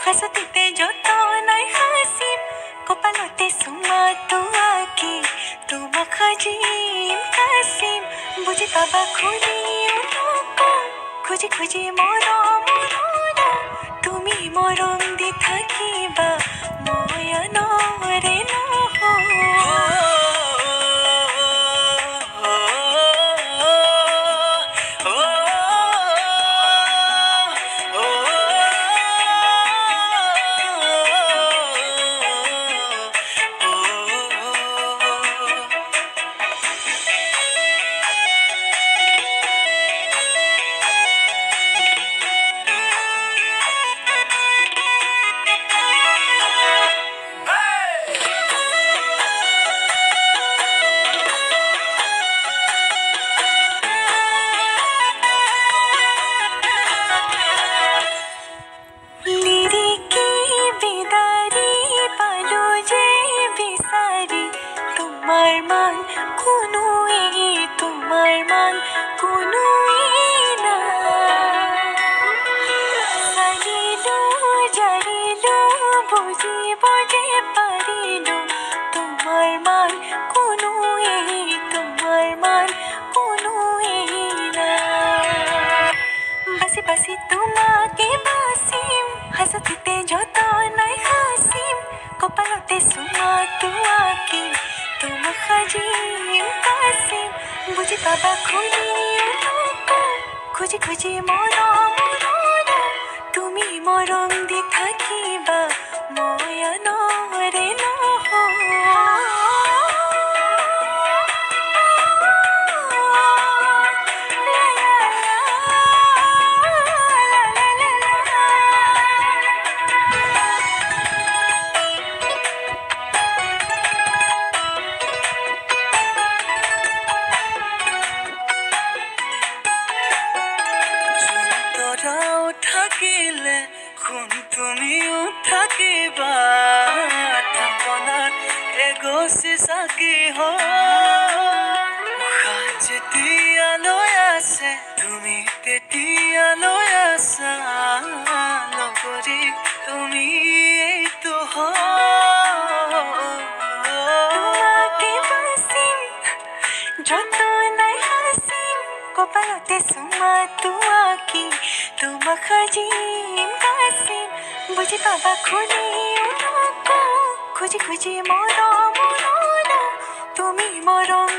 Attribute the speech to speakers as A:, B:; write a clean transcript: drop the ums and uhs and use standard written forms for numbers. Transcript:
A: হাঁচতিতে যতনাই হাসিম কপালতে চুমাটো আঁকি তোমাক সাজিম কাচিম বুজি পাবা খুলিও নকওঁ খুজি খুজি মৰম তুমি মৰম দি থাকিবা মই আনৰে তোমাৰ মান কোনোৱেই নাই চালিলো জাৰিলো বুজিব যে পাৰিলো তোমাৰ মান কোনোৱেই নাই বাচি বাচি তোমাকে বাচিম হাঁচতিতে যতনাই হাসিম কপালতে চুমাটো আঁকি তোমাক সাজিম কাচিম বুজি পাবা খুলিও নকওঁ খুজি খুজি মৰম তুমি মৰম দি থাকিবা মই আনৰে থাকিলে খুন তুমিও থাকিবা থাপনাত এগছি চাকি যেতিয়ালৈ আছে তুমি তেতিয়ালৈ আছা নকৰি তুমি এইটো তোমাকে বাচিম যতনাই হাসিম কপালতে চুমাটো আঁকি তোমাক সাজিম কাচিম বুজি পাবা খুলিও নকওঁ খুজি খুজি মৰম তুমি মৰম